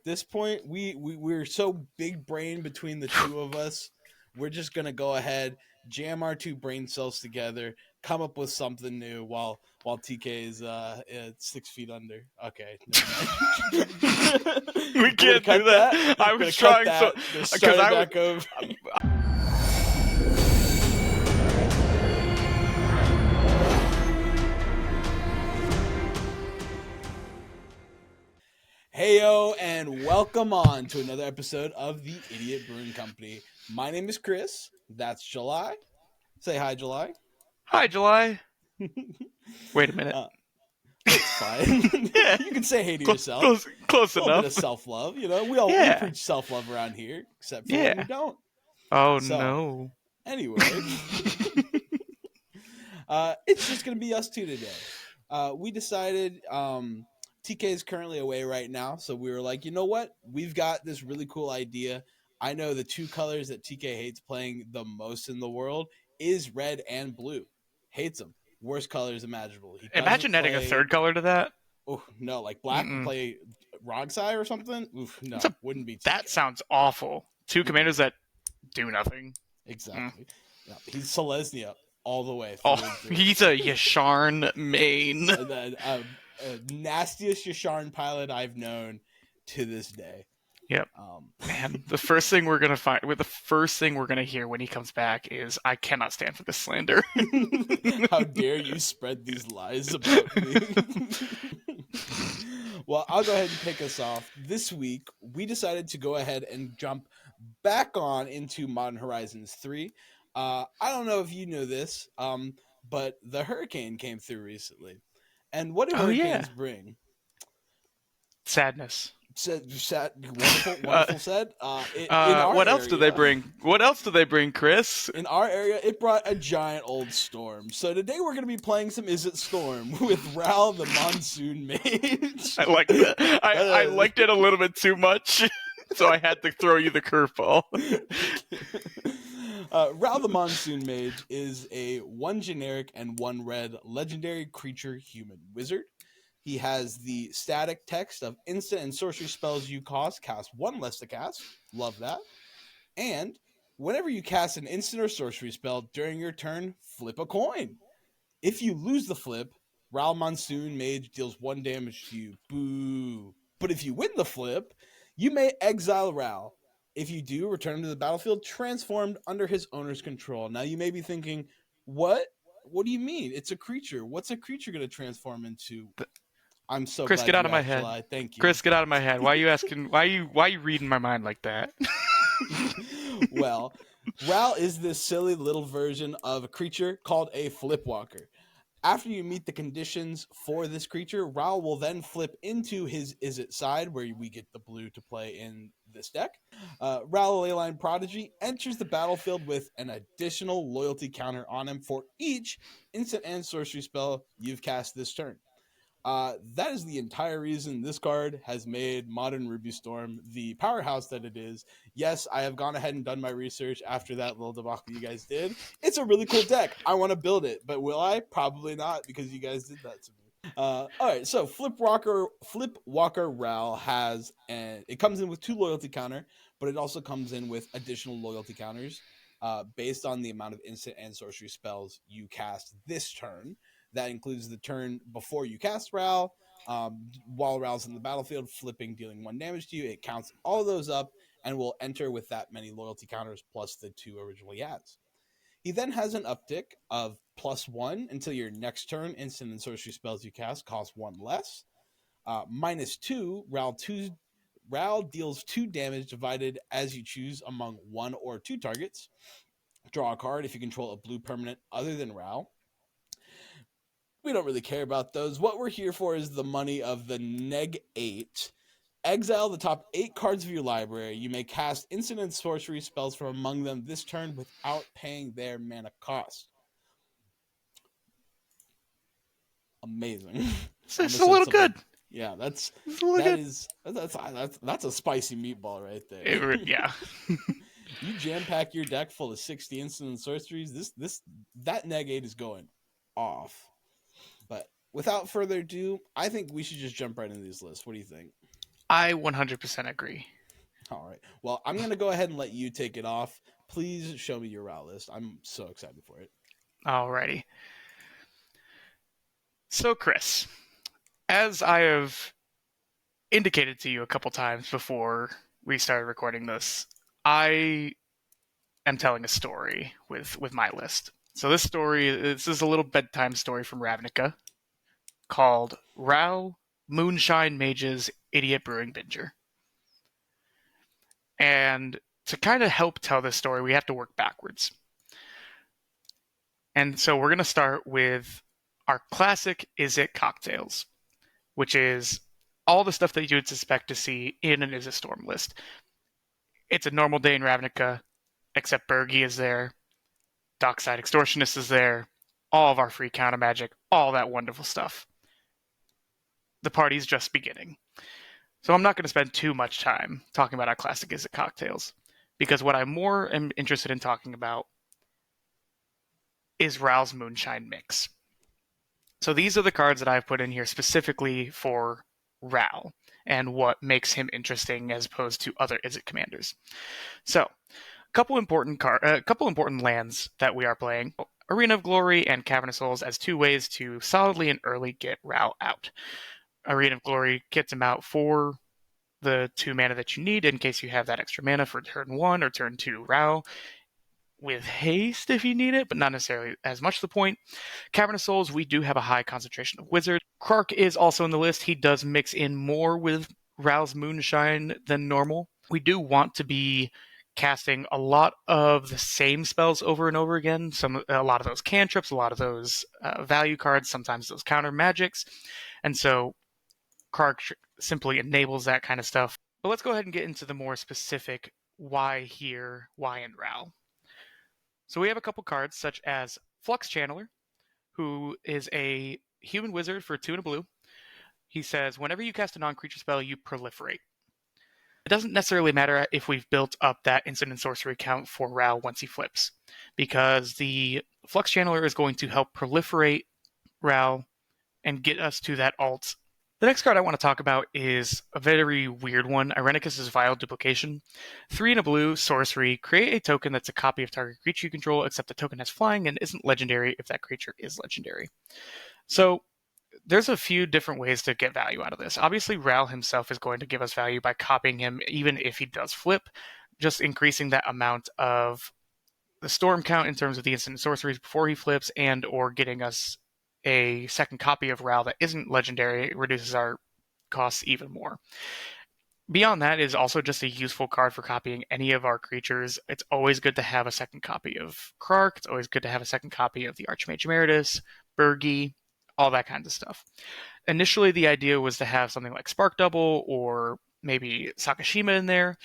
this point, we're so big brain between the two of us. We're just gonna go ahead, jam our two brain cells together, come up with something new while TK is 6 feet under. Okay, never mind. We We're gonna can't do cut that. that. I We're gonna was cut trying so that. Gonna because start it back over. Heyo, and welcome on to another episode of the Idiot Brewing Company. My name is Chris. That's July. Say hi, July. Hi, July. Wait a minute. It's fine. Yeah, You can say hey to close, yourself. close, close A little bit enough. of self-love, we Yeah, preach self-love around here, except for when we yeah. don't. Oh So, no. anyway, it's just gonna be us two today. We decided TK is currently away right now, so we were like, you know what? We've got this really cool idea. I know the two colors that TK hates playing the most in the world is red and blue. Hates them. Worst colors imaginable. He doesn't Imagine adding a play. third color to that. Oh no, like black and Mm-mm. play Rogsai or something. Oof, That's no, a, wouldn't be TK. that sounds awful. Two Mm-mm. commanders that do nothing. Exactly. Yeah, he's Selesnya all the way Oh, through and through. he's a Yasharn main. And then nastiest Yasharn pilot I've known to this day. Yep. Um, Man, the first thing we're gonna hear when he comes back is, "I cannot stand for this slander." How dare you spread these lies about me? Well, I'll go ahead and pick us off. This week, we decided to go ahead and jump back on into Modern Horizons 3. I don't know if you know this, but the hurricane came through recently. And what do Oh yeah, hurricanes bring? sadness. Wonderful said. In our What else do they area, bring? What else do they bring, Chris? in our area, it brought a giant old storm. So today we're going to be playing some Is It Storm with Ral the Monsoon Mage. I like that. I liked it a little bit too much, so I had to throw you the curveball. Ral the Monsoon Mage is a one generic and one red legendary creature human wizard. He has the static text of instant and sorcery spells you cast one less to cast. Love that. And whenever you cast an instant or sorcery spell during your turn, flip a coin. If you lose the flip, Ral Monsoon Mage deals 1 damage to you. Boo. But if you win the flip, you may exile Ral. If you do, return him to the battlefield transformed under his owner's control. Now you may be thinking, what? What do you mean? It's a creature. What's a creature going to transform into? I'm so Chris, glad get you out of my asked, head. July. Thank you. Chris, get out of my head. Why are you asking? Why are you reading my mind like that? Well, Ral is this silly little version of a creature called a Flipwalker. After you meet the conditions for this creature, Ral will then flip into his Is It side, where we get the blue to play in this deck. Ral Leyline Prodigy enters the battlefield with an additional loyalty counter on him for each instant and sorcery spell you've cast this turn. That is the entire reason this card has made Modern Ruby Storm the powerhouse that it is. Yes, I have gone ahead and done my research after that little debacle you guys did. It's a really cool deck. I want to build it, but will I? Probably not, because you guys did that to me. All right, so Flipwalker Ral has, and it comes in with 2 loyalty counter, but it also comes in with additional loyalty counters based on the amount of instant and sorcery spells you cast this turn. That includes the turn before you cast Ral. While Ral's in the battlefield, flipping, dealing 1 damage to you. It counts all of those up and will enter with that many loyalty counters plus the 2 originally adds. He then has an uptick of +1 until your next turn. Instant and sorcery spells you cast cost 1 less. -2, Ral deals 2 damage divided as you choose among 1 or 2 targets. Draw a card if you control a blue permanent other than Ral. We don't really care about those. What we're here for is the money of the -8. Exile the top 8 cards of your library. You may cast instant and sorcery spells from among them this turn without paying their mana cost. Amazing. It's a little good. Yeah, that's a spicy meatball right there. Yeah. You jam pack your deck full of 60 instant and sorceries. That -8 is going off. But without further ado, I think we should just jump right into these lists. What do you think? I 100% agree. All right. Well, I'm going to go ahead and let you take it off. Please show me your route list. I'm so excited for it. Alrighty. So, Chris, as I have indicated to you a couple times before we started recording this, I am telling a story with my list. So this is a little bedtime story from Ravnica called Rao Moonshine Mage's Idiot Brewing Binger. And to kind of help tell this story, we have to work backwards. And so we're going to start with our classic Is It cocktails, which is all the stuff that you would suspect to see in an Is It Storm list. It's a normal day in Ravnica, except Bergie is there, Dockside Extortionist is there, all of our free counter magic, all that wonderful stuff. The party's just beginning. So I'm not going to spend too much time talking about our classic Is It cocktails, because what I more am interested in talking about is Rao's Moonshine Mix. So these are the cards that I've put in here specifically for Rao and what makes him interesting as opposed to other Is It commanders. So, a couple important lands that we are playing: Arena of Glory and Cavern of Souls as two ways to solidly and early get Rao out. Arena of Glory gets him out for the 2 mana that you need in case you have that extra mana for turn 1 or turn 2 Rao, with haste if you need it, but not necessarily as much to the point. Cavern of Souls, we do have a high concentration of wizards. Krark is also in the list. He does mix in more with Rao's Moonshine than normal. We do want to be casting a lot of the same spells over and over again. A lot of those cantrips, a lot of those value cards, sometimes those counter magics, and so Krark simply enables that kind of stuff. But let's go ahead and get into the more specific why here, why in Rao. So we have a couple cards such as Flux Channeler, who is a human wizard for 2 and a blue. He says, whenever you cast a non-creature spell, you proliferate. It doesn't necessarily matter if we've built up that instant and sorcery count for Rao once he flips, because the Flux Channeler is going to help proliferate Rao and get us to that alt. The next card I want to talk about is a very weird one, Irenicus' Vile Duplication. 3 and a blue, sorcery, create a token that's a copy of target creature you control, except the token has flying and isn't legendary if that creature is legendary. So there's a few different ways to get value out of this. Obviously, Rao himself is going to give us value by copying him, even if he does flip, just increasing that amount of the storm count in terms of the instant sorceries before he flips, and or getting us a second copy of Rao that isn't legendary reduces our costs even more. Beyond that is also just a useful card for copying any of our creatures. It's always good to have a second copy of Krark. It's always good to have a second copy of the Archmage Emeritus, Bergie, all that kind of stuff. Initially, the idea was to have something like Spark Double or maybe Sakashima in there.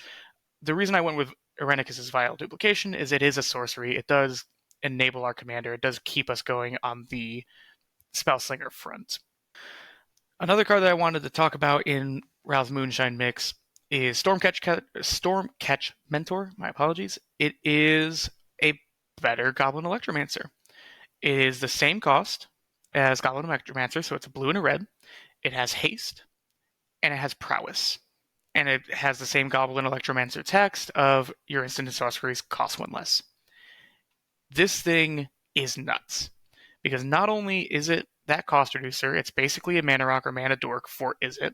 The reason I went with Irenicus' Vile Duplication is it is a sorcery. It does enable our commander. It does keep us going on the Spellslinger front. Another card that I wanted to talk about in Rao's Moonshine mix is Stormcatch Mentor. My apologies. It is a better Goblin Electromancer. It is the same cost as Goblin Electromancer, so it's a blue and a red. It has haste, and it has prowess. And it has the same Goblin Electromancer text of your instant and sorceries cost 1 less. This thing is nuts, because not only is it that cost reducer, it's basically a mana rock or mana dork for Is It,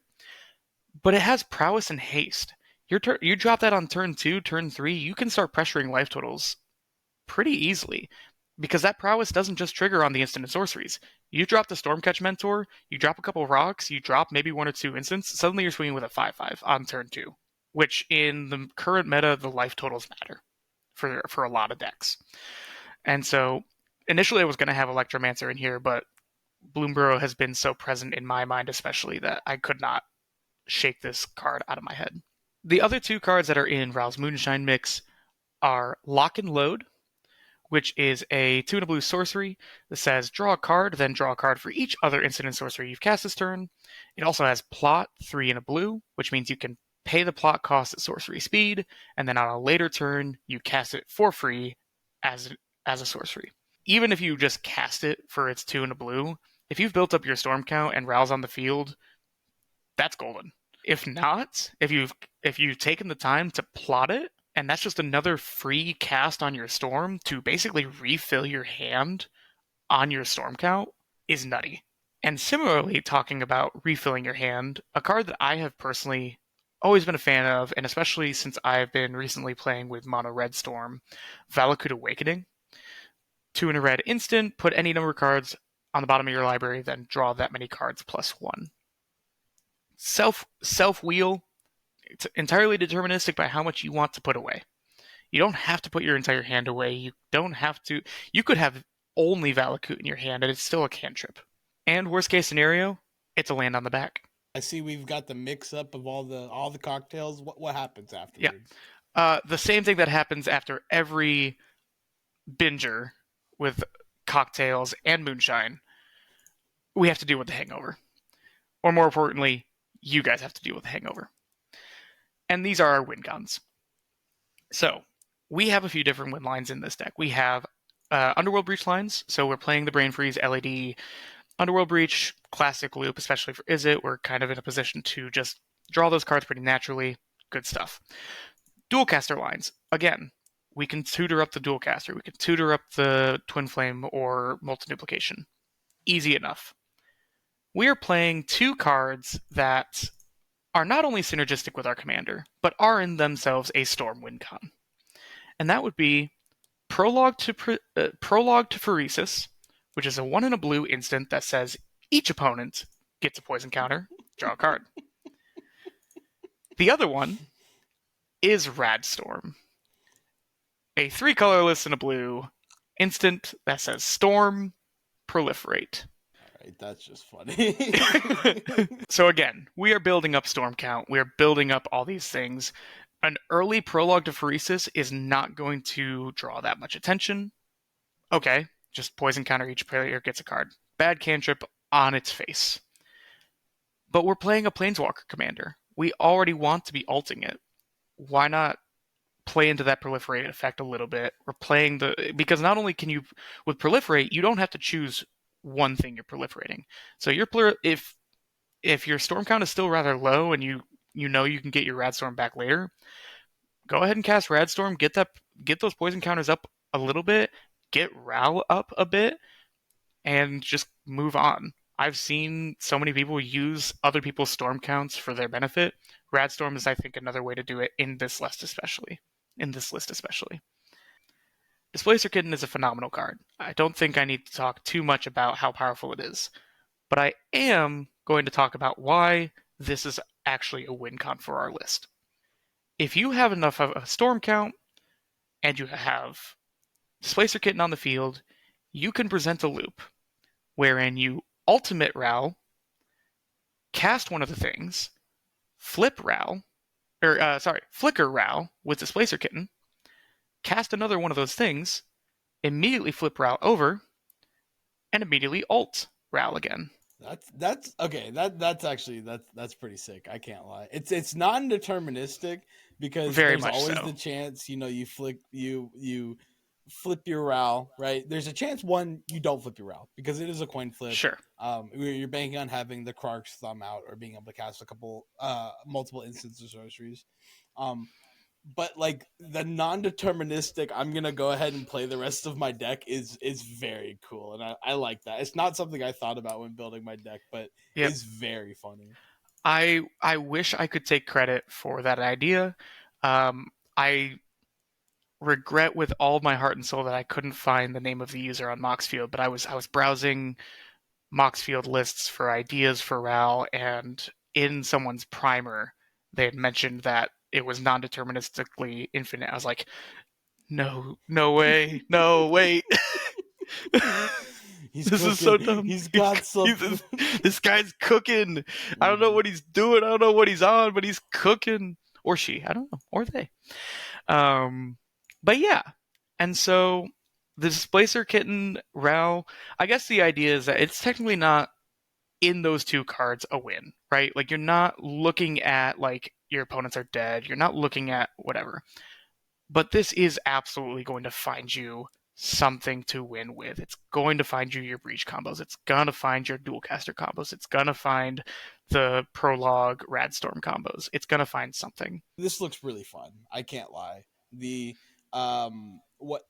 but it has prowess and haste. You drop that on turn 2, turn 3, you can start pressuring life totals pretty easily, because that prowess doesn't just trigger on the instant and sorceries. You drop the Stormcatch Mentor, you drop a couple rocks, you drop maybe 1 or 2 instants, suddenly you're swinging with a 5/5 on turn 2, which in the current meta, the life totals matter for a lot of decks. And so initially I was going to have Electromancer in here, but Bloomburrow has been so present in my mind especially that I could not shake this card out of my head. The other 2 cards that are in Rao's Moonshine mix are Lock and Load, which is a 2 and a blue sorcery that says draw a card, then draw a card for each other instant and sorcery you've cast this turn. It also has Plot, 3 and a blue, which means you can pay the plot cost at sorcery speed, and then on a later turn, you cast it for free as a sorcery. Even if you just cast it for its 2 and a blue, if you've built up your storm count and Rao's on the field, that's golden. If not, if you've taken the time to plot it, and that's just another free cast on your storm to basically refill your hand on your storm count, is nutty. And similarly, talking about refilling your hand, a card that I have personally always been a fan of, and especially since I've been recently playing with Mono Red Storm, Valakut Awakening. 2 in a red instant, put any number of cards on the bottom of your library, then draw that many cards plus 1. Self wheel, it's entirely deterministic by how much you want to put away. You don't have to put your entire hand away. You don't have to. You could have only Valakut in your hand, and it's still a cantrip. And worst case scenario, it's a land on the back. I see we've got the mix up of all the cocktails. What happens Yeah. afterwards? The same thing that happens after every binger with cocktails and moonshine. We have to deal with the hangover. Or more importantly, you guys have to deal with the hangover. And these are our win cons. So, we have a few different win lines in this deck. We have Underworld Breach lines, so we're playing the Brain Freeze, LED, Underworld Breach, classic loop, especially for Izzet. We're kind of in a position to just draw those cards pretty naturally. Good stuff. Dual caster lines. Again, we can tutor up the dual caster. We can tutor up the Twin Flame or Multi-Duplication. Easy enough. We are playing 2 cards that are not only synergistic with our commander, but are in themselves a Storm win con. And that would be Prologue to Pheresis, which is a 1 in a blue instant that says each opponent gets a poison counter, draw a card. The other one is Radstorm, a 3 colorless in a blue instant that says Storm, Proliferate. Alright, that's just funny. So again, we are building up Storm count. We are building up all these things. An early Prologue to Pheresis is not going to draw that much attention. Okay, just poison counter, each player gets a card. Bad cantrip on its face. But we're playing a Planeswalker commander. We already want to be ulting it. Why not play into that proliferate effect a little bit? We're playing because not only can you, with proliferate, you don't have to choose one thing you're proliferating. So if your storm count is still rather low and you know you can get your Radstorm back later, go ahead and cast Radstorm, get those poison counters up a little bit, get Ral up a bit, and just move on. I've seen so many people use other people's storm counts for their benefit. Radstorm is, I think, another way to do it in this list especially. Displacer Kitten is a phenomenal card. I don't think I need to talk too much about how powerful it is, but I am going to talk about why this is actually a win con for our list. If you have enough of a storm count and you have Displacer Kitten on the field, you can present a loop wherein you ultimate Ral, cast one of the things, flicker Ral with Displacer Kitten, cast another one of those things, immediately flip Ral over, and immediately ult Ral again. That's okay. That's pretty sick. I can't lie. It's non-deterministic because Very there's much always so. the chance, you flip your Ral, right? There's a chance you don't flip your Ral because it is a coin flip. Sure. You're banking on having the Krark's Thumb out or being able to cast multiple instances of sorceries. But like the non-deterministic, I'm gonna go ahead and play the rest of my deck is very cool, and I like that. It's not something I thought about when building my deck, but Yep. it's very funny. I wish I could take credit for that idea. I regret with all my heart and soul that I couldn't find the name of the user on Moxfield, but I was browsing Moxfield lists for ideas for Ral, and in someone's primer, they had mentioned that it was non-deterministically infinite. I was like, no way, no, wait. He's This cooking. is so dumb. He's got something. This guy's cooking. I don't know what he's doing. I don't know what he's on, but he's cooking. Or she. I don't know. Or they. But yeah. And so the Displacer Kitten, Ral, I guess the idea is that it's technically not in those 2 cards a win, right? Like you're not looking at like your opponents are dead. You're not looking at whatever. But this is absolutely going to find you something to win with. It's going to find you your breach combos. It's going to find your dual caster combos. It's going to find the prologue Radstorm combos. It's gonna find something. This looks really fun. I can't lie. The what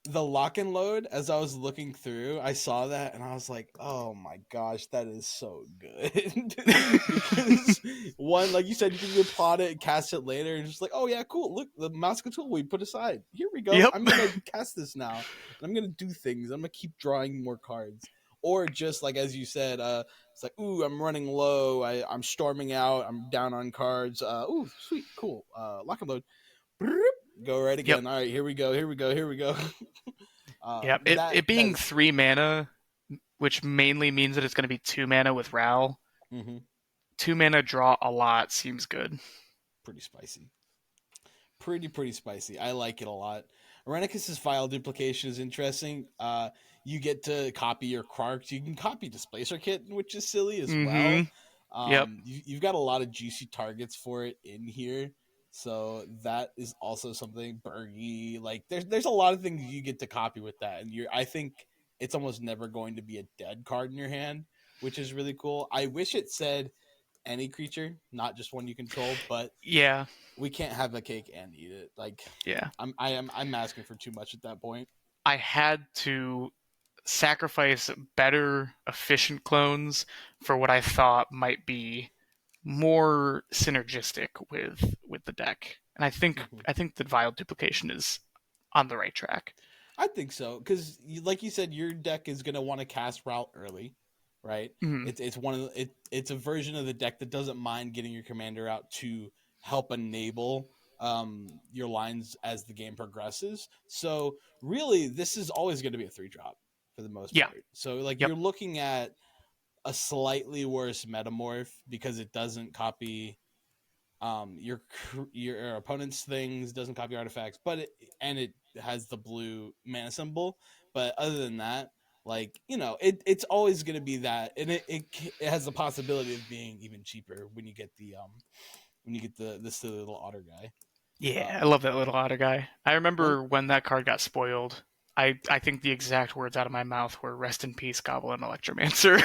the lock and load, as I was looking through, I saw that and I was like, oh my gosh, that is so good. Because one, like you said, you can just pot it and cast it later and just like, oh yeah, cool. Look, the mouse control we put aside. Here we go. Yep. I'm gonna cast this now. And I'm gonna do things. I'm gonna keep drawing more cards. Or just like as you said, it's like, ooh, I'm running low. I'm storming out. I'm down on cards. Ooh, sweet, cool. Lock and load. Go right Yep. again. All right, here we go. Here we go. Here we go. Yep. It being 3 mana, which mainly means that it's going to be 2 mana with Ral. Mm-hmm. 2 mana draw a lot seems good. Pretty spicy. Pretty spicy. I like it a lot. Arenicus's file duplication is interesting. You get to copy your Quarks. You can copy Displacer Kitten, which is silly as well. Yep. You've got a lot of juicy targets for it in here. So that is also something. Bergie, like there's a lot of things you get to copy with that, and I think it's almost never going to be a dead card in your hand, which is really cool. I wish it said any creature, not just one you control, but yeah, we can't have a cake and eat it. Like, yeah, I'm asking for too much at that point. I had to sacrifice better efficient clones for what I thought might be more synergistic with the deck. And I think the Vile duplication is on the right track. I think so, because like you said, your deck is going to want to cast Route early, right? It's one of it's a version of the deck that doesn't mind getting your commander out to help enable your lines as the game progresses. So really, this is always going to be a 3-drop for the most part. So like you're looking at a slightly worse metamorph because it doesn't copy your opponent's things, doesn't copy artifacts, but it has the blue mana symbol. But other than that, like, you know, it's always going to be that, and it has the possibility of being even cheaper when you get the this silly little otter guy. Yeah, I love that little otter guy. I remember when that card got spoiled. I think the exact words out of my mouth were "Rest in peace, Goblin Electromancer."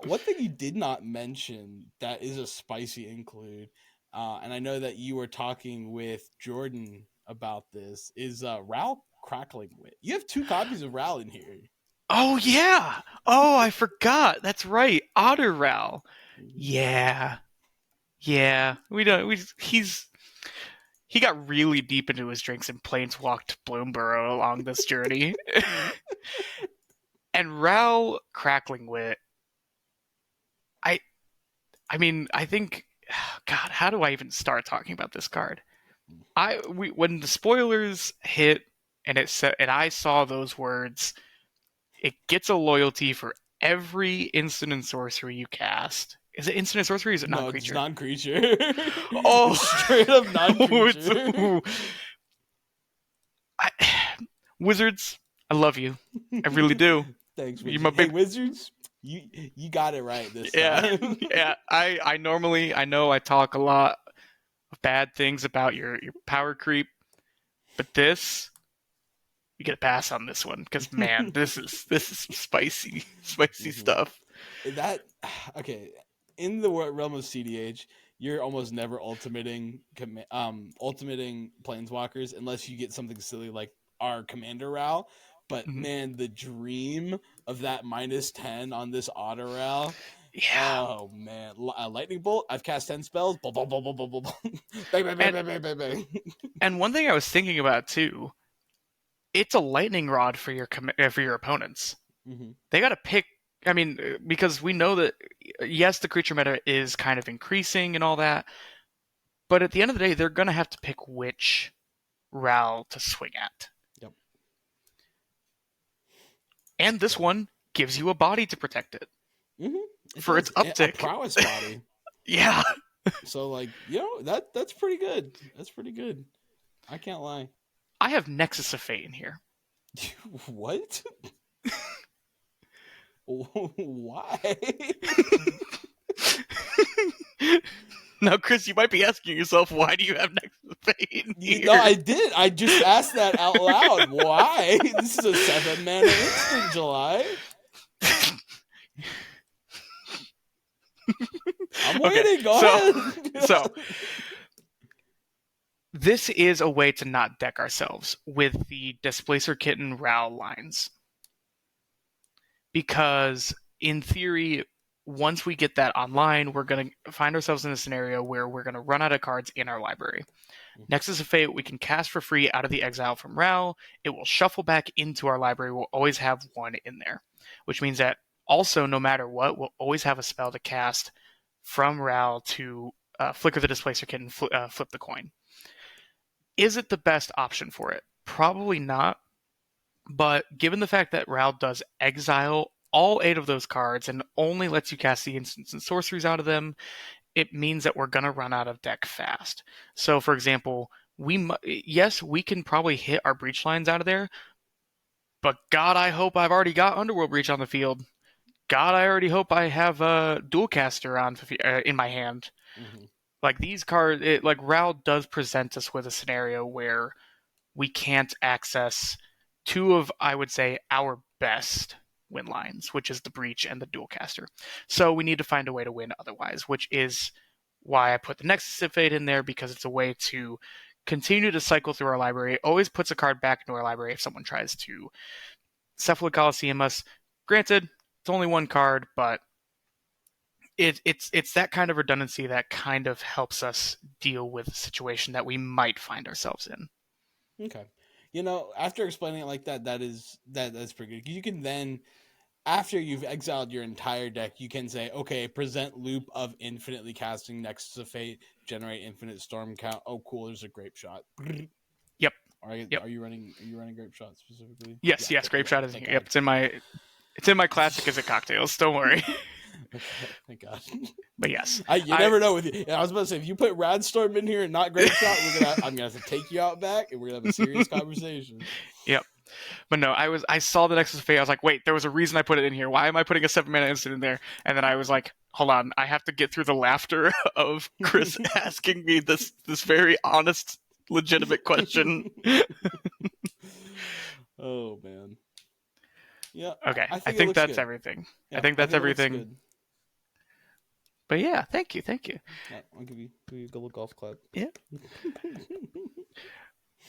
One thing you did not mention that is a spicy include, and I know that you were talking with Jordan about this, is Ral Crackling Wit. You have 2 copies of Ral in here. Oh yeah! Oh, I forgot. That's right, Otter Ral. Yeah. We don't. He got really deep into his drinks and planeswalked Bloomburrow along this journey. And Ral Crackling Wit, I mean, I think, God, how do I even start talking about this card? When the spoilers hit and I saw those words, it gets a loyalty for every instant and sorcery you cast. Is it instant and sorcery or is it non-creature? It's non-creature. Oh! Straight up non-creature. Wizards, I love you. I really do. Thanks, Wizards. Hey, Wizards, you got it right this time. Yeah. I normally, I know I talk a lot of bad things about your power creep, but this, you get a pass on this one because, man, this is spicy stuff. Okay. In the realm of CDH, you're almost never ultimating planeswalkers unless you get something silly like our Commander Ral. But man, the dream of that -10 on this Otter Ral. Yeah. Oh man, Lightning Bolt. I've cast 10 spells. Bang, bang, bang, bang, bang, bang. And one thing I was thinking about too, it's a lightning rod for your opponents. They got to pick. I mean, because we know that, yes, the creature meta is kind of increasing and all that, but at the end of the day, they're going to have to pick which Ral to swing at. Yep. And this one gives you a body to protect it. For its uptick. A prowess body. Yeah. So, like, you know, that's pretty good. That's pretty good. I can't lie. I have Nexus of Fate in here. What? Why? Now, Chris, you might be asking yourself, why do you have Nexus of Fate here? No, I did. I just asked that out loud. Why? This is a 7-mana instant, July. I'm Okay, waiting. Go ahead. so this is a way to not deck ourselves with the Displacer Kitten Ral lines. Because in theory, once we get that online, we're going to find ourselves in a scenario where we're going to run out of cards in our library. Nexus of Fate, we can cast for free out of the exile from Ral. It will shuffle back into our library. We'll always have one in there, which means that also, no matter what, we'll always have a spell to cast from Ral to flicker the Displacer Kitten, flip the coin. Is it the best option for it? Probably not. But given the fact that Ral does exile all 8 of those cards and only lets you cast the instants and sorceries out of them, it means that we're going to run out of deck fast. So, for example, yes, we can probably hit our breach lines out of there, but God, I hope I've already got Underworld Breach on the field. God, I already hope I have a Dualcaster on in my hand. Mm-hmm. Like these cards, like Ral does present us with a scenario where we can't access 2 of, I would say, our best win lines, which is the Breach and the Dualcaster. So we need to find a way to win otherwise, which is why I put the Nexus of Fate in there, because it's a way to continue to cycle through our library. It always puts a card back into our library if someone tries to Cephalid Coliseum us. Granted, it's only 1 card, but it's that kind of redundancy that kind of helps us deal with a situation that we might find ourselves in. Okay. After explaining it like that, that's pretty good. You can then, after you've exiled your entire deck, you can say, okay, present loop of infinitely casting Nexus of Fate, generate infinite storm count. Oh, cool, there's a grape shot. Yep. Are you running grape shot specifically? Yes, Yeah, grape shot is thank here. Yep, it's in my classic as a cocktails. Don't worry. Okay, thank God. But yes, you never know with you. I was about to say, if you put Radstorm in here and not Grape Shot, I'm gonna have to take you out back, and we're gonna have a serious conversation. Yep. But no, I saw the Nexus of Fate. I was like, wait, there was a reason I put it in here. Why am I putting a 7-mana instant in there? And then I was like, hold on, I have to get through the laughter of Chris asking me this very honest, legitimate question. Oh man. Yeah. Okay, I think that's good. everything. Yeah, I think that's everything. But yeah, thank you. Yeah, I'll give you a good golf clap. Yeah.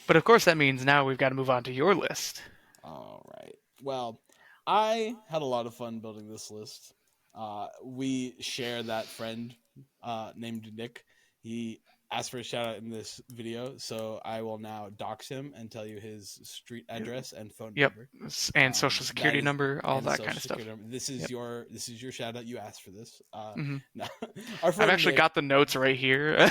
But of course, that means now we've got to move on to your list. All right. Well, I had a lot of fun building this list. We share that friend named Nick. He asked for a shout out in this video, so I will now dox him and tell you his street address and phone number. And social security number, all that kind of stuff. This is your shout out. You asked for this. Mm-hmm. I've actually got the notes right here.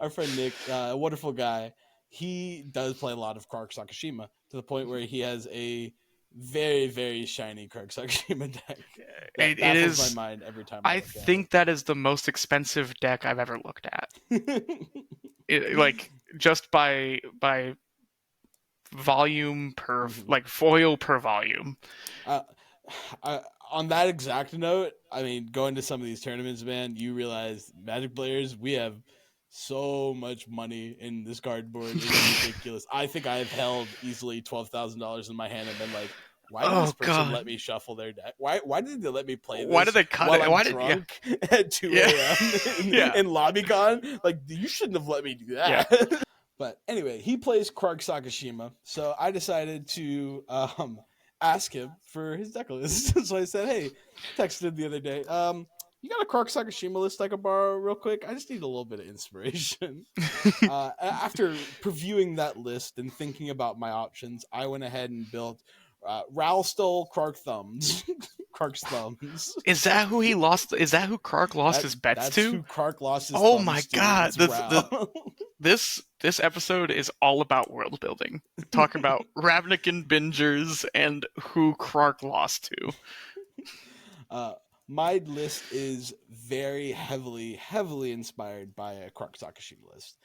Our friend Nick, a wonderful guy. He does play a lot of Kark Sakashima to the point where he has a very, very shiny Kark Sakashima deck. That baffles my mind every time. I think that is the most expensive deck I've ever looked at. Just by volume per foil per volume. On that exact note, I mean, going to some of these tournaments, man, you realize Magic players, we have so much money in this card board. It's ridiculous. I think I've held easily $12,000 in my hand and been like, why did this person let me shuffle their deck? Why did they let me play this? Why did they cut it? Why drunk at 2 a.m. in LobbyCon? Like, you shouldn't have let me do that. Yeah. But anyway, he plays Kark Sakashima, so I decided to ask him for his deck list. So I said, hey, texted the other day, you got a Kark Sakashima list I could borrow real quick? I just need a little bit of inspiration. After previewing that list and thinking about my options, I went ahead and built Ral stole Kark's thumbs. Is that who he lost? Is that who Kark lost his bets that's to? That's who Kark lost his thumbs to. Oh my god. This episode is all about world building. Talking about Ravnican bingers and who Kark lost to. My list is very heavily inspired by a Kark Sakashima list.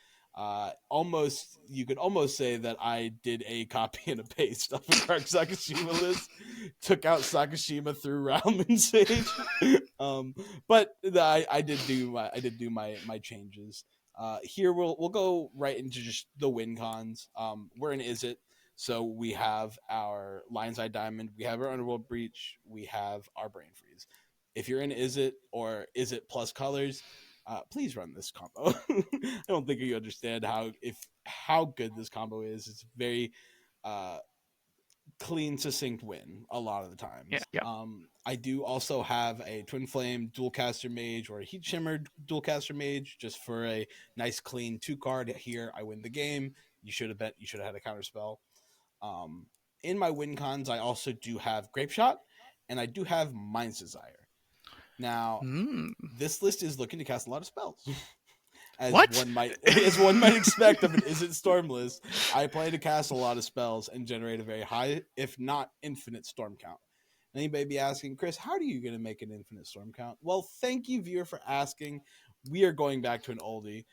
You could almost say that I did a copy and a paste of a Kark Sakashima list, took out Sakashima through Ramen Sage. But I did do my changes. Here we'll go right into just the win cons. We're in Izzet, so we have our Lion's Eye Diamond, we have our Underworld Breach, we have our Brain Freeze. If you're in Is It or Is It plus colors, please run this combo. I don't think you understand how good this combo is. It's very uh, clean, succinct win a lot of the Yeah, times. yeah. I do also have a Twin Flame Dualcaster Mage or a Heat Shimmer Dualcaster Mage just for a nice, clean 2 card. Here, I win the game. You should have bet. You should have had a counter spell. Um, in my win cons, I also do have Grape Shot and I do have Mind's Desire. Now, Mm. this list is looking to cast a lot of spells. as What? one might as one might expect of an Isn't Storm list, I plan to cast a lot of spells and generate a very high, if not infinite, storm count. Anybody be asking, Chris, how are you going to make an infinite storm count? Well, thank you, viewer, for asking. We are going back to an oldie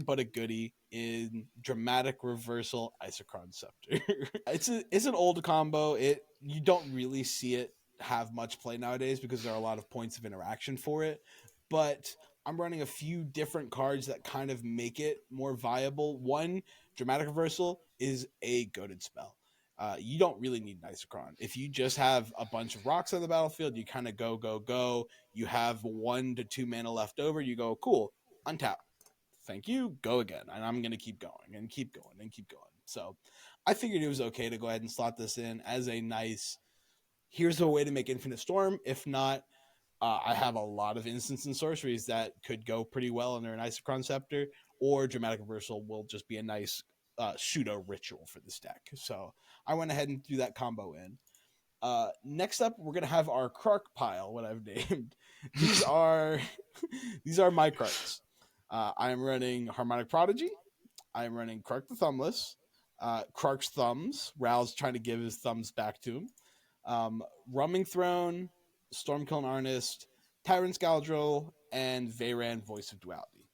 but a goodie in Dramatic Reversal Isochron Scepter. It's an old combo. You don't really see it have much play nowadays because there are a lot of points of interaction for it, but I'm running a few different cards that kind of make it more viable. One, Dramatic Reversal is a goated spell. You don't really need an Isochron. If you just have a bunch of rocks on the battlefield, you kind of go, go, go. You have 1 to 2 mana left over. You go, cool, untap. Thank you. Go again. And I'm going to keep going and keep going and keep going. So I figured it was okay to go ahead and slot this in as a nice, here's a way to make Infinite Storm. If not, I have a lot of instants and sorceries that could go pretty well under an Isochron Scepter, or Dramatic Reversal will just be a nice pseudo ritual for this deck. So I went ahead and threw that combo in. Next up, we're gonna have our Krark pile. What I've named these are these are my Krarks. I am running Harmonic Prodigy. I am running Krark the Thumbless. Krark's Thumbs. Ral's trying to give his thumbs back to him. Rumming Throne, Stormkiln Arnest, Tyrant Scoundrel, and Veyran Voice of Duality.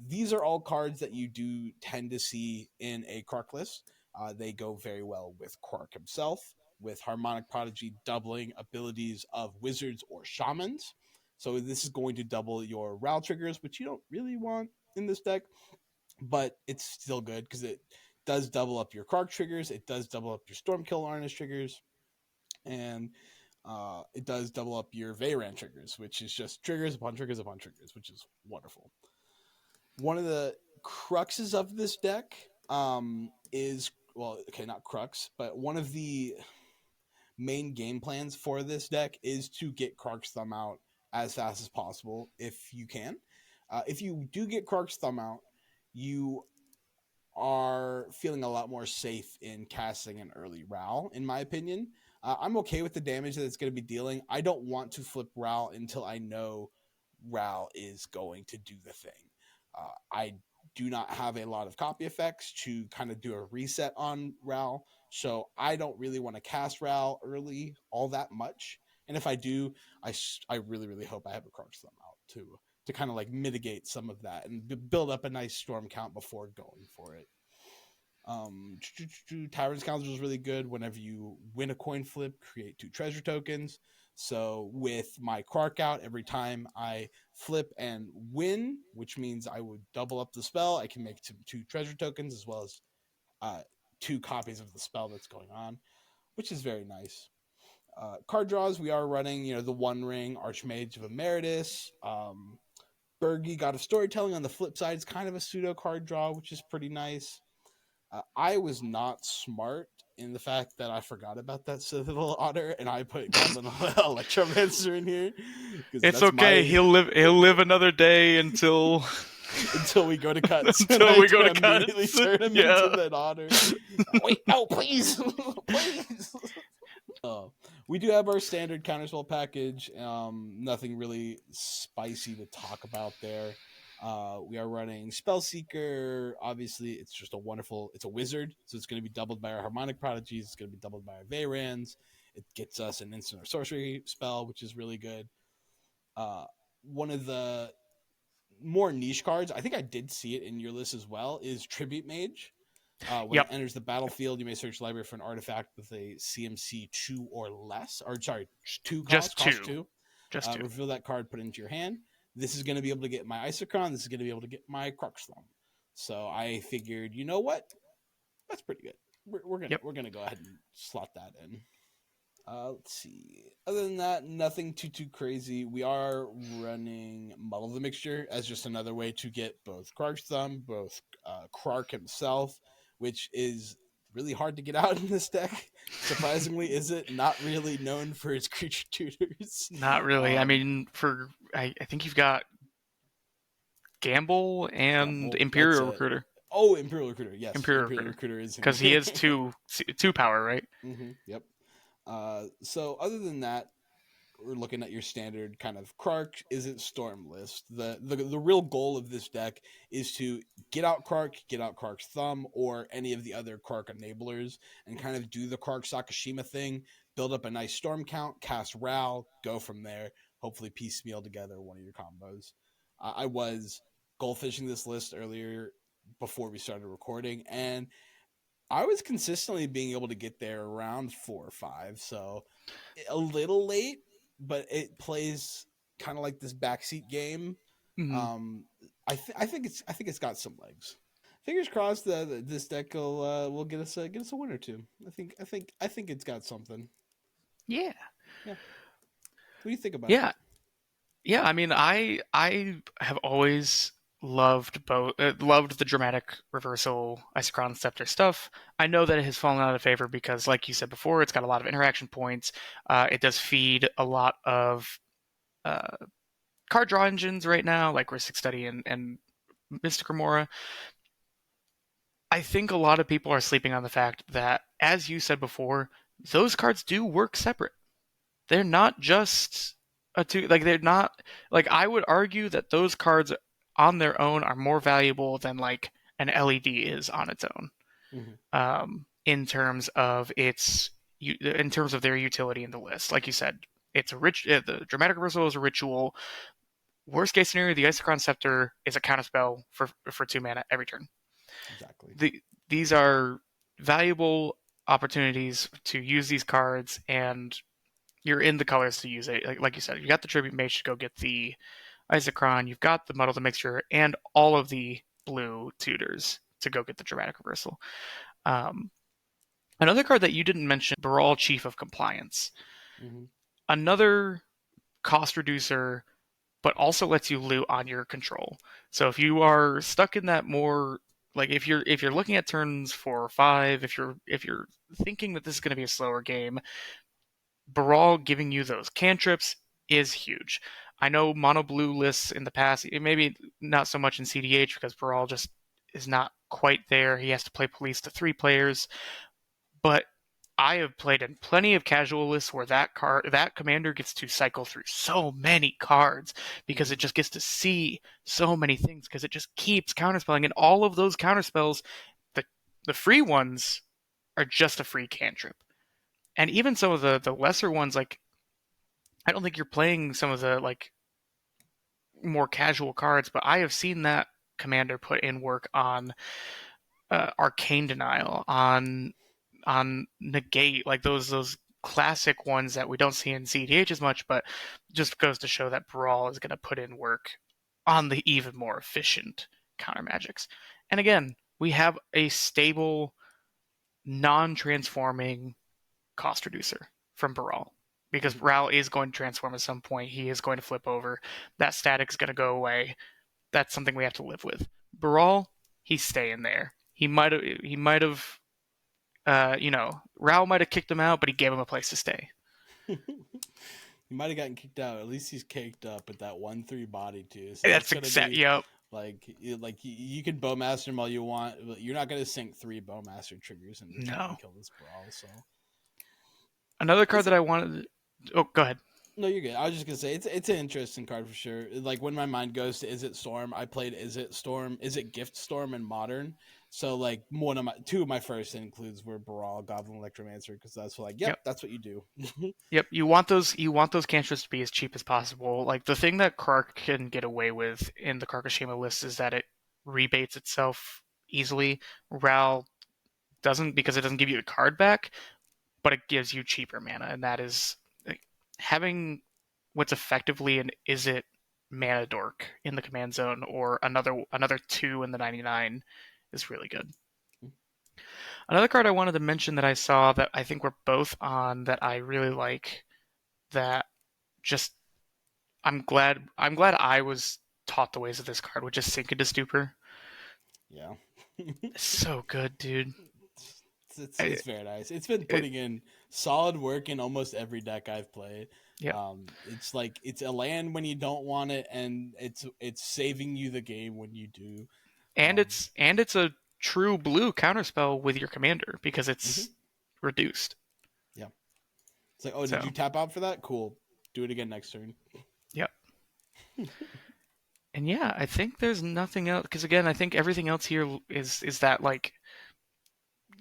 These are all cards that you do tend to see in a Krark list. They go very well with Krark himself, with Harmonic Prodigy doubling abilities of wizards or shamans. So this is going to double your Ral triggers, which you don't really want in this deck, but it's still good because it does double up your Krark triggers. It does double up your Stormkill Arnest triggers, and it does double up your Veyran triggers, which is just triggers upon triggers upon triggers, which is wonderful. One of the cruxes of this deck is, well, okay, not crux, but one of the main game plans for this deck is to get Krark's Thumb out as fast as possible if you can. If you do get Krark's Thumb out, you are feeling a lot more safe in casting an early Ral, in my opinion. I'm okay with the damage that it's going to be dealing. I don't want to flip Ral until I know Ral is going to do the thing. I do not have a lot of copy effects to kind of do a reset on Ral, so I don't really want to cast Ral early all that much. And if I do, I really, really hope I have a Krark's Thumb out to kind of like mitigate some of that and build up a nice storm count before going for it. Tyrant Scoundrel is really good. Whenever you win a coin flip, create 2 treasure tokens. So with my Krark out, every time I flip and win, which means I would double up the spell, I can make 2 treasure tokens as well as 2 copies of the spell that's going on, which is very nice. Card draws, we are running, the One Ring, Archmage of Emeritus. Bergie, God of Storytelling on the flip side is kind of a pseudo card draw, which is pretty nice. I was not smart in the fact that I forgot about that Citadel Otter and I put Goblin Electromancer in here. It's okay. He'll live another day until until we go to cuts. Until we go to immediately cuts. turn him Yeah. into that otter. Wait, no, please, please. We do have our standard counterspell package. Nothing really spicy to talk about there. We are running Spellseeker. Obviously, it's a wizard, so it's going to be doubled by our Harmonic Prodigies. It's going to be doubled by our Veyrans. It gets us an instant or sorcery spell, which is really good. One of the more niche cards, I think I did see it in your list as well, is Tribute Mage. When it enters the battlefield, you may search the library for an artifact with a CMC 2 or less. Or, sorry, 2 cost. Just 2. Just 2. Reveal that card, put it into your hand. This is going to be able to get my Isochron. This is going to be able to get my Krark's Thumb. So I figured, you know what? That's pretty good. We're gonna go ahead and slot that in. Let's see. Other than that, nothing too crazy. We are running Muddle the Mixture as just another way to get both Krark's Thumb, both Krark himself, which is really hard to get out in this deck. Surprisingly, is it not really known for its creature tutors? Not really. I Um, mean, I think you've got Gamble and Gamble, that's Imperial it. Recruiter. Oh, Imperial Recruiter. Yes, Imperial Imperial Recruiter, Recruiter is in because he here. is two power, right? Yep. So other than that, we're looking at your standard kind of Krark isn't Storm list. The real goal of this deck is to get out Krark's Thumb, or any of the other Krark enablers, and kind of do the Krark Sakashima thing, build up a nice Storm count, cast Ral, go from there, hopefully piecemeal together one of your combos. I was goldfishing this list earlier before we started recording, and I was consistently being able to get there around 4 or 5, so a little late, but it plays kind of like this backseat game. Mm, Um, I think it's got some legs. Fingers crossed that this deck will get us a win or two. I think it's got something. yeah, Yeah. What do you think about it? yeah, yeah. I mean, I have always loved the dramatic reversal Isochron Scepter stuff. I know that it has fallen out of favor because, like you said before, it's got a lot of interaction points. It does feed a lot of uh, card draw engines right now, like Rhystic Study and Mystic Remora. I think a lot of people are sleeping on the fact that, as you said before, those cards do work separate. They're not just a two, like they're not, like I would argue that those cards on their own are more valuable than like an LED is on its own. Mm-hmm. In terms of in terms of their utility in the list. Like you said, it's a rich. The dramatic reversal is a ritual. Worst case scenario, the Isochron Scepter is a counterspell for 2 mana every turn. Exactly. These are valuable opportunities to use these cards, and you're in the colors to use it. Like you said, you got the Tribute Mage to go get the Isochron, you've got the Muddle the Mixture, and all of the blue tutors to go get the Dramatic Reversal. Um, Another card that you didn't mention, Baral Chief of Compliance. Mm-hmm. Another cost reducer, but also lets you loot on your control. So if you are stuck in that more, like if you're looking at turns 4 or 5, if you're thinking that this is going to be a slower game, Baral giving you those cantrips is huge. I know mono blue lists in the past, maybe not so much in CDH because Baral just is not quite there. He has to play police to 3 players, but I have played in plenty of casual lists where that commander gets to cycle through so many cards because Mm-hmm. it just gets to see so many things because it just keeps counterspelling, and all of those counterspells, the the free ones are just a free cantrip. And even some of the lesser ones, like I don't think you're playing some of the like more casual cards, but I have seen that commander put in work on Arcane Denial, on Negate, like those classic ones that we don't see in CDH as much, but just goes to show that Brawl is going to put in work on the even more efficient counter magics. And again, we have a stable, non-transforming cost reducer from Baral. Because Mm-hmm. Ral is going to transform at some point. He is going to flip over. That static is going to go away. That's something we have to live with. Baral, he's staying there. He might have Ral might have kicked him out, but he gave him a place to stay. He might have gotten kicked out. At least he's caked up with that 1/3 body too. So that's That's gonna exact. be Yep. like you can bowmaster him all you want, but you're not gonna sink 3 bowmaster triggers into trying to No. kill this Brawl. So Another card it's that I wanted. Oh, go ahead. no, you're good. I was just gonna say it's an interesting card for sure. Like when my mind goes to Is It Storm, I played Is It Storm, Is It Gift Storm in Modern. So like two of my first includes were Baral, Goblin Electromancer, because that's like, yep, Yep. that's what you do. Yep. You want those cantrips to be as cheap as possible. Like the thing that Kark can get away with in the Karkashima list is that it rebates itself easily. Ral doesn't because it doesn't give you the card back, but it gives you cheaper mana, and that is like, having what's effectively an is it mana dork in the command zone or another 2 in the 99 is really good. Another card I wanted to mention that I saw that I think we're both on that I really like, that just I'm glad I was taught the ways of this card, which is Sink into Stupor. Yeah. It's so good, dude. It's I, very nice. It's been it, putting in solid work in almost every deck I've played. yeah, It's like it's a land when you don't want it, and it's saving you the game when you do. and Um, it's a true blue counterspell with your commander because mhm, it's reduced. yeah. It's like, oh, did you So, tap out for that? Cool. Do it again next turn. yeah. And yeah, I think there's nothing else because again, I think everything else here is that like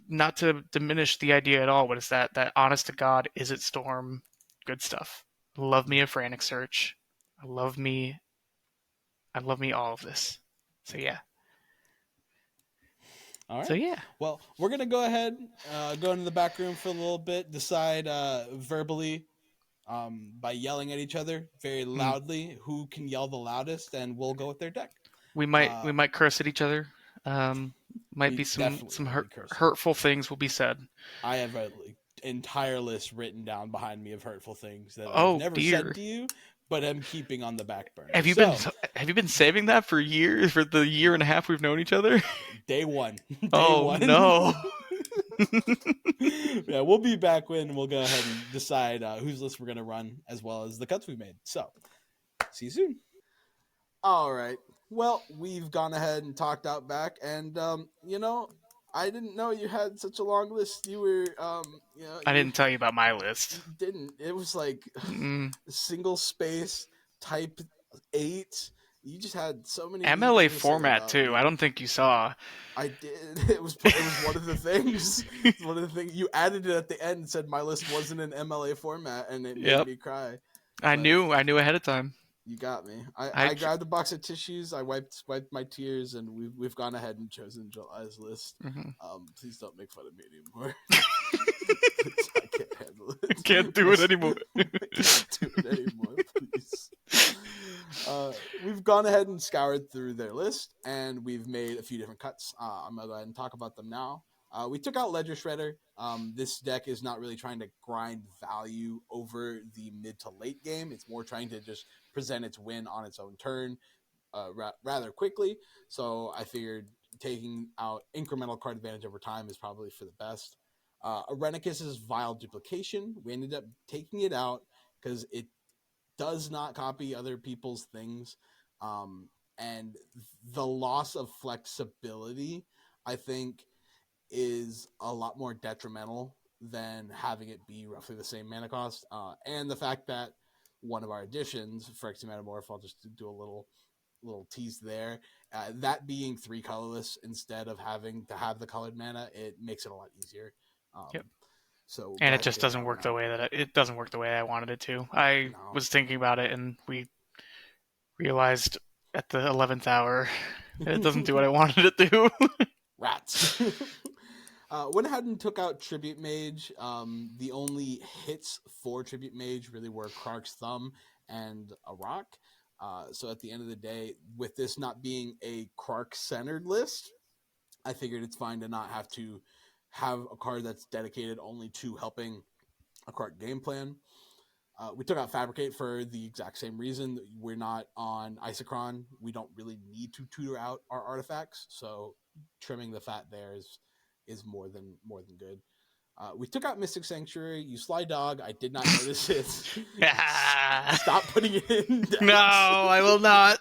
not to diminish the idea at all, but it's that honest to God, is it Storm, good stuff. Love me a frantic search. I love me. I love me all of this. So yeah. All So right. yeah. Well, we're gonna go ahead, go into the back room for a little bit, decide verbally, by yelling at each other very Hmm. loudly who can yell the loudest, and we'll go with their deck. We Uh, might curse at each other. Might we be definitely some will be cursing. hurtful things will be said. I have an entire list written down behind me of hurtful things that I've Oh never said dear. to you, but I'm keeping on the back burner. Have you been So, have you been saving that for years for the year and a half we've known each other? day one, day Oh one. no. Yeah, we'll be back when we'll go ahead and decide whose list we're going to run as well as the cuts we made. So, see you soon. All right. Well, we've gone ahead and talked out back, and I didn't know you had such a long list. You were, I you didn't tell you about my list. didn't. It was like Mm. single space type 8. You just had so many mean MLA things to say format about too. I me. don't think you saw. I did. It was one of the things. It's one of the things you added it at the end and said my list wasn't in MLA format, and it made Yep. me cry. I But knew. I knew ahead of time. you got me. I, I I grabbed a box of tissues. I wiped my tears, and we've gone ahead and chosen July's list. Mhm. Please don't make fun of me anymore. I can't handle Can't it. do it anymore. I can't do it anymore. Please. We've gone ahead and scoured through their list, and we've made a few different cuts. I'm gonna go ahead and talk about them now. We took out Ledger Shredder. This deck is not really trying to grind value over the mid to late game. It's more trying to just present its win on its own turn rather quickly. So I figured taking out incremental card advantage over time is probably for the best. Arenicus's Vile Duplication, we ended up taking it out because it does not copy other people's things. And the loss of flexibility, I think, is a lot more detrimental than having it be roughly the same mana cost. And the fact that one of our additions, Phyrexian Metamorph, I'll just do a little tease there. That being 3 colorless instead of having to have the colored mana, it makes it a lot easier. Yep. Um, so we'll go And it ahead and just take doesn't that one work the out. way it doesn't work the way I wanted it to. I No, was thinking about it, and we realized at the 11th hour that it doesn't do what I wanted it to. rats. Went ahead and took out Tribute Mage. The only hits for Tribute Mage really were Krark's Thumb and a rock. So at the end of the day, with this not being a Krark centered list, I figured it's fine to not have to have a card that's dedicated only to helping a Krark game plan. We took out Fabricate for the exact same reason. We're not on Isochron. We don't really need to tutor out our artifacts, so trimming the fat there is more than good. We took out Mystic Sanctuary. You sly dog. I did not notice it. Stop putting it in No, decks. I will not.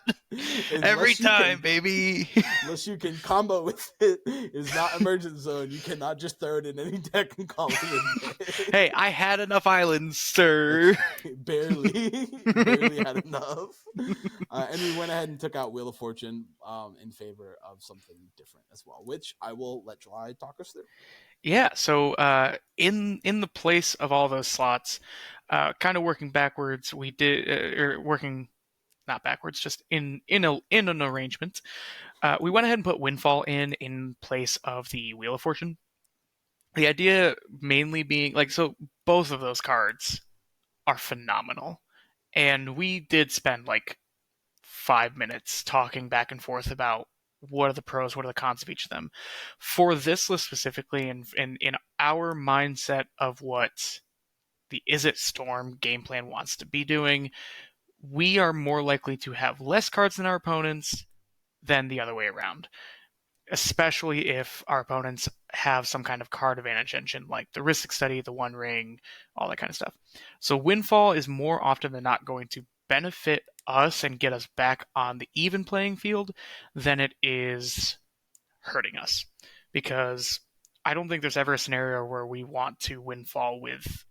Every unless you time, can baby. unless you can combo with it. It's not emergent zone. You cannot just throw it in any deck and call it a day. Hey, I had enough islands, sir. Okay, barely had enough. And we went ahead and took out Wheel of Fortune in favor of something different as well, which I will let July talk us through. Yeah, so in the place of all those slots, kind of working backwards, we did or working not backwards, just in an arrangement. We went ahead and put Windfall in place of the Wheel of Fortune. The idea mainly being like so both of those cards are phenomenal, and we did spend like 5 minutes talking back and forth about what are the pros, what are the cons of each of them. For this list specifically, and in our mindset of what the Izzet Storm game plan wants to be doing, we are more likely to have less cards than our opponents than the other way around, especially if our opponents have some kind of card advantage engine like the Ristic Study, the One Ring, all that kind of stuff. So Windfall is more often than not going to benefit us and get us back on the even playing field than it is hurting us. Because I don't think there's ever a scenario where we want to Windfall with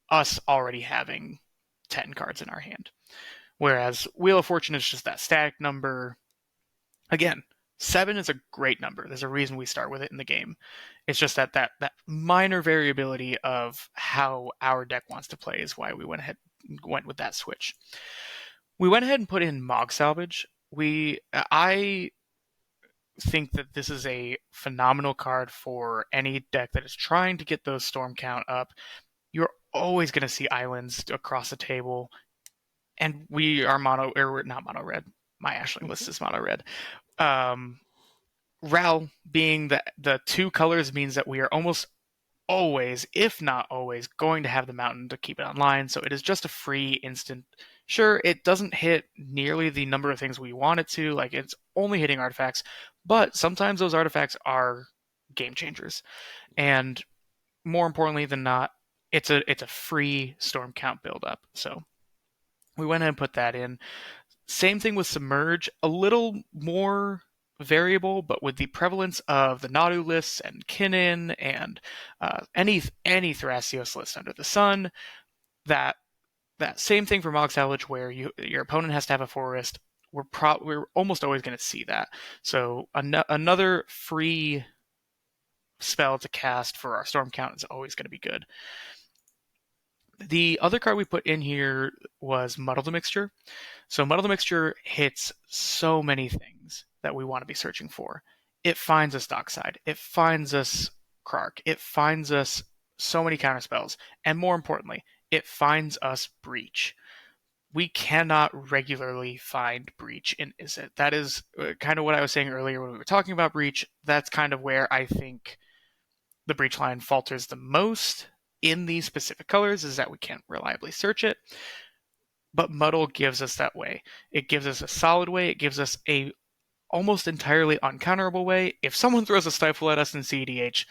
us already having 10 cards in our hand. Whereas Wheel of Fortune is just that static number. Again, 7 is a great number. There's a reason we start with it in the game. It's just that minor variability of how our deck wants to play is why we went with that switch. We went ahead and put in Mog Salvage. I think that this is a phenomenal card for any deck that is trying to get those storm count up. You're always going to see islands across the table, and we are not mono red. My Ashling list is mono red. Ral being the two colors means that we are almost always, if not always, going to have the mountain to keep it online. So it is just a free instant. Sure, it doesn't hit nearly the number of things we want it to. Like, it's only hitting artifacts, but sometimes those artifacts are game changers. And more importantly than not, it's a free storm count build up. So we went ahead and put that in. Same thing with Submerge, a little more variable, but with the prevalence of the Nadu lists and Kinnin and any Thrasios list under the sun, that same thing for Mog Salvage, where your opponent has to have a forest. We're almost always going to see that. So another free spell to cast for our storm count is always going to be good. The other card we put in here was Muddle the Mixture. So Muddle the Mixture hits so many things that we want to be searching for. It finds us Dockside. It finds us Krark. It finds us so many counter spells. And more importantly, it finds us Breach. We cannot regularly find Breach in Izzet. That is kind of what I was saying earlier when we were talking about Breach. That's kind of where I think the Breach line falters the most in these specific colors, is that we can't reliably search it. But Muddle gives us that way. It gives us a solid way. It gives us a almost entirely uncounterable way. If someone throws a Stifle at us in CEDH,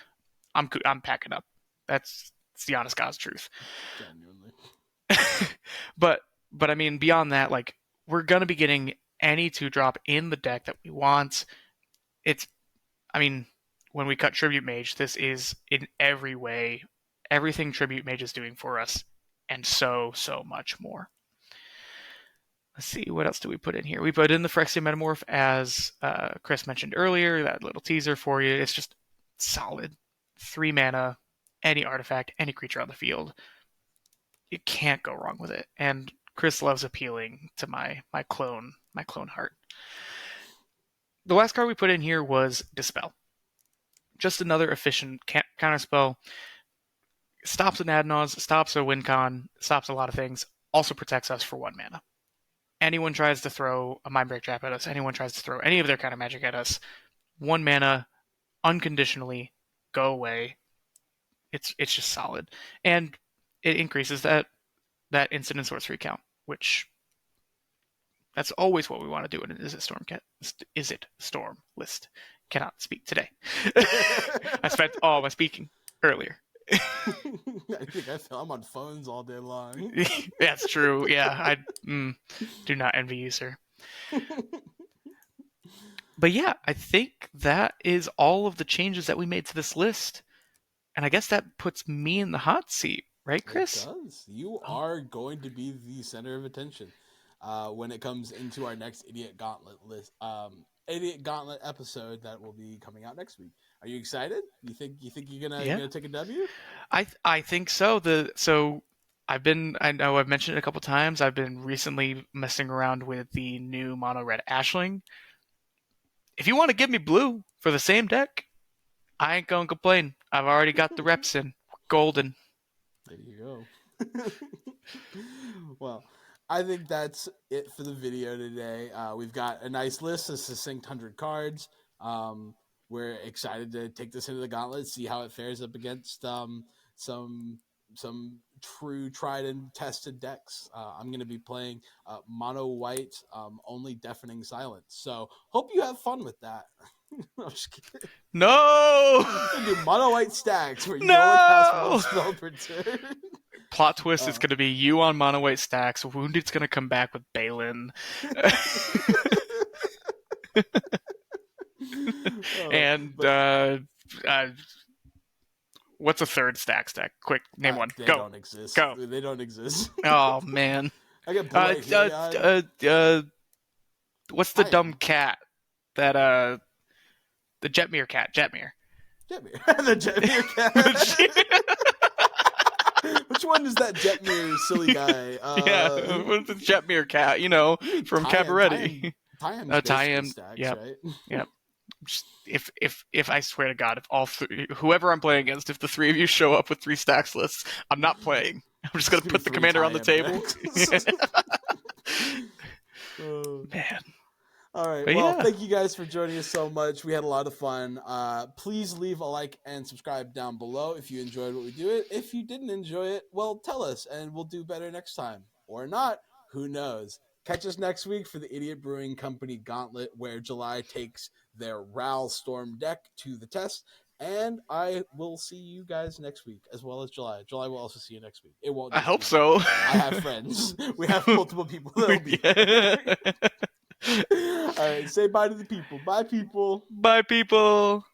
I'm packing up. That's the honest God's truth. Genuinely. but I mean, beyond that, like, we're gonna be getting any 2-drop in the deck that we want. When we cut Tribute Mage, this is in every way everything Tribute Mage is doing for us, and so much more. Let's see, what else do we put in here? We put in the Phyrexian Metamorph, as Chris mentioned earlier, that little teaser for you. It's just solid. 3 mana, any artifact, any creature on the field. You can't go wrong with it. And Chris loves appealing to my clone heart. The last card we put in here was Dispel. Just another efficient counterspell. Stops an Adnaz, stops a Wincon, stops a lot of things. Also protects us for 1 mana. Anyone tries to throw a Mindbreak Trap at us, anyone tries to throw any of their kind of magic at us, 1 mana, unconditionally, go away. It's just solid. And it increases that instant and sorcery count, which that's always what we want to do in an Izzet Storm list. Cannot speak today. I spent all my speaking earlier. I think I'm on phones all day long. That's true. Yeah, I do not envy you, sir. But yeah, I think that is all of the changes that we made to this list. And I guess that puts me in the hot seat, right, Chris? It does. You are going to be the center of attention when it comes into our next Idiot Gauntlet list. Idiot Gauntlet episode that will be coming out next week. Are you excited? You think you're gonna take a W? I think so. I know I've mentioned it a couple times. I've been recently messing around with the new mono red Ashling. If you want to give me blue for the same deck, I ain't gonna complain. I've already got the reps in. Golden. There you go. Well, I think that's it for the video today. We've got a nice list, a succinct 100 cards. Um, we're excited to take this into the gauntlet, see how it fares up against some some true tried and tested decks. I'm going to be playing mono white, only deafening silence. So hope you have fun with that. I'm just kidding. No! I'm gonna do mono white stacks where you can only cast one No! spell per turn. Plot twist, it's going to be you on mono white stacks. Wounded's going to come back with Balin. And what's a third stack? Quick, name one. They Go. don't exist. Go. They don't exist. Oh, man. I got blue-eyed Heliod. What's the I dumb am. cat that the Jetmir cat? Jetmir. The Jetmir cat. Which one is that Jetmir silly guy? Yeah, what's the Jetmir cat? You know, from Cabaretti. Tie-M's stacks, Yep. right? Yep. Just, if I swear to God, if all three, whoever I'm playing against, if the three of you show up with 3 stacks lists, I'm not playing. I'm just gonna put the commander on the table. Man. All right. But well, yeah. Thank you guys for joining us so much. We had a lot of fun. Please leave a like and subscribe down below if you enjoyed what we do. If you didn't enjoy it, well, tell us and we'll do better next time. Or not. Who knows? Catch us next week for the Idiot Brewing Company Gauntlet, where July takes their Ral Storm deck to the test. And I will see you guys next week, as well as July. July will also see you next week. It won't. I hope so. I have friends. We have multiple people that'll be there. All right, say bye to the people. Bye, people. Bye, people.